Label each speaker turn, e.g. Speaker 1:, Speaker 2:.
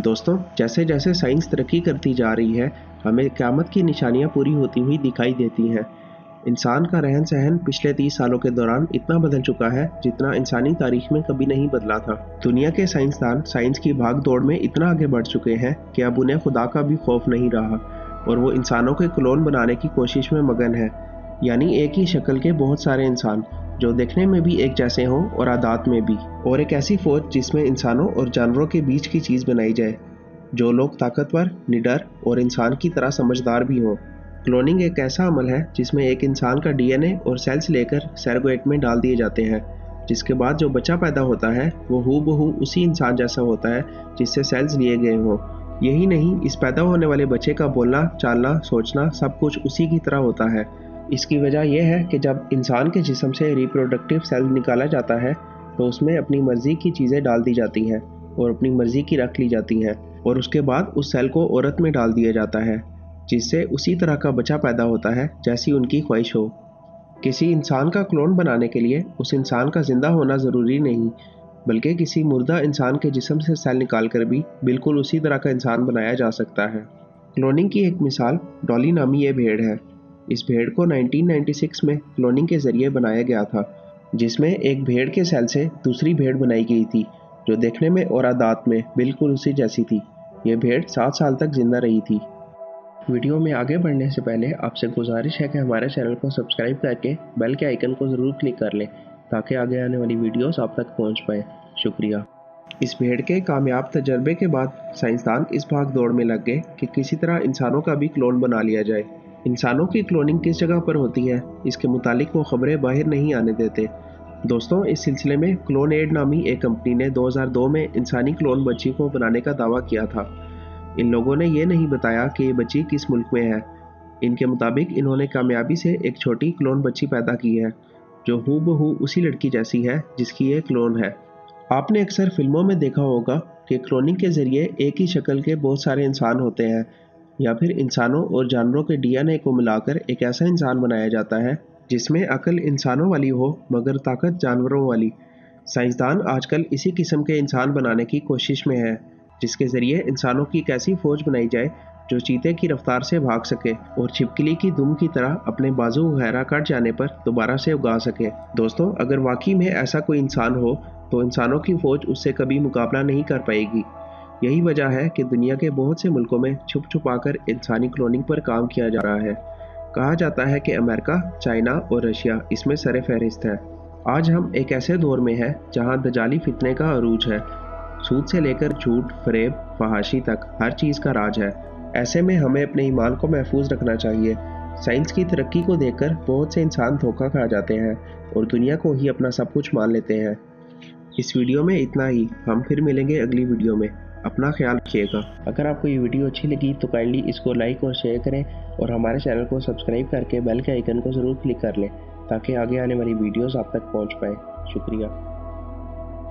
Speaker 1: दोस्तों, जैसे जैसे साइंस तरक्की करती जा रही है, हमें क़यामत की निशानियां पूरी होती हुई दिखाई देती हैं। इंसान का रहन सहन पिछले 30 सालों के दौरान इतना बदल चुका है जितना इंसानी तारीख में कभी नहीं बदला था। दुनिया के साइंसदान साइंस की भाग दौड़ में इतना आगे बढ़ चुके हैं कि अब उन्हें खुदा का भी खौफ नहीं रहा और वो इंसानों के क्लोन बनाने की कोशिश में मगन है। यानी एक ही शक्ल के बहुत सारे इंसान जो देखने में भी एक जैसे हों और आदत में भी, और एक ऐसी फौज जिसमें इंसानों और जानवरों के बीच की चीज़ बनाई जाए, जो लोग ताकतवर, निडर और इंसान की तरह समझदार भी हों। क्लोनिंग एक ऐसा अमल है जिसमें एक इंसान का डीएनए और सेल्स लेकर सैरोगेट में डाल दिए जाते हैं, जिसके बाद जो बच्चा पैदा होता है वो हूबहू उसी इंसान जैसा होता है जिससे सेल्स लिए गए हों। यही नहीं, इस पैदा होने वाले बच्चे का बोलना, चालना, सोचना सब कुछ उसी की तरह होता है। इसकी वजह यह है कि जब इंसान के जिस्म से रिप्रोडक्टिव सेल निकाला जाता है तो उसमें अपनी मर्जी की चीज़ें डाल दी जाती हैं और अपनी मर्जी की रख ली जाती हैं, और उसके बाद उस सेल को औरत में डाल दिया जाता है, जिससे उसी तरह का बच्चा पैदा होता है जैसी उनकी ख्वाहिश हो। किसी इंसान का क्लोन बनाने के लिए उस इंसान का जिंदा होना ज़रूरी नहीं, बल्कि किसी मुर्दा इंसान के जिस्म से सेल निकाल कर भी बिल्कुल उसी तरह का इंसान बनाया जा सकता है। क्लोनिंग की एक मिसाल डॉली नामी ये भेड़ है। इस भेड़ को 1996 में क्लोनिंग के ज़रिए बनाया गया था, जिसमें एक भेड़ के सेल से दूसरी भेड़ बनाई गई थी जो देखने में और आदत में बिल्कुल उसी जैसी थी। ये भेड़ 7 साल तक जिंदा रही थी। वीडियो में आगे बढ़ने से पहले आपसे गुजारिश है कि हमारे चैनल को सब्सक्राइब करके बेल के आइकन को ज़रूर क्लिक कर लें ताकि आगे आने वाली वीडियोस आप तक पहुंच पाए। शुक्रिया। इस भेड़ के कामयाब तजर्बे के बाद साइंसदान इस भाग दौड़ में लग गए कि किसी तरह इंसानों का भी क्लोन बना लिया जाए। इंसानों की क्लोनिंग किस जगह पर होती है, इसके मुतालिक वो खबरें बाहर नहीं आने देते। दोस्तों, इस सिलसिले में क्लोन एड नामी एक कंपनी ने 2002 में इंसानी क्लोन बच्ची को बनाने का दावा किया था। इन लोगों ने ये नहीं बताया कि ये बच्ची किस मुल्क में है। इनके मुताबिक इन्होंने कामयाबी से एक छोटी क्लोन बच्ची पैदा की है जो हूबहू उसी लड़की जैसी है जिसकी ये क्लोन है। आपने अक्सर फिल्मों में देखा होगा कि क्लोनिंग के ज़रिए एक ही शक्ल के बहुत सारे इंसान होते हैं, या फिर इंसानों और जानवरों के डीएनए को मिलाकर एक ऐसा इंसान बनाया जाता है जिसमें अकल इंसानों वाली हो मगर ताकत जानवरों वाली। साइंसदान आजकल इसी किस्म के इंसान बनाने की कोशिश में है, जिसके ज़रिए इंसानों की एक ऐसी फ़ौज बनाई जाए जो चीते की रफ्तार से भाग सके और छिपकली की दुम की तरह अपने बाजू वगैरह कट जाने पर दोबारा से उगा सके। दोस्तों, अगर वाकई में ऐसा कोई इंसान हो तो इंसानों की फ़ौज उससे कभी मुकाबला नहीं कर पाएगी। यही वजह है कि दुनिया के बहुत से मुल्कों में छुप छुपा कर इंसानी क्लोनिंग पर काम किया जा रहा है। कहा जाता है कि अमेरिका, चाइना और रशिया इसमें सरे फहरिस्त है। आज हम एक ऐसे दौर में हैं जहां दजाली फितने का अरूज है। सूद से लेकर झूठ, फरेब, फहाशी तक हर चीज़ का राज है। ऐसे में हमें अपने ईमान को महफूज रखना चाहिए। साइंस की तरक्की को देखकर बहुत से इंसान धोखा खा जाते हैं और दुनिया को ही अपना सब कुछ मान लेते हैं। इस वीडियो में इतना ही। हम फिर मिलेंगे अगली वीडियो में। अपना ख्याल रखिएगा। अगर आपको ये वीडियो अच्छी लगी तो काइंडली इसको लाइक और शेयर करें और हमारे चैनल को सब्सक्राइब करके बेल के आइकन को ज़रूर क्लिक कर लें ताकि आगे आने वाली वीडियोस आप तक पहुंच पाए। शुक्रिया।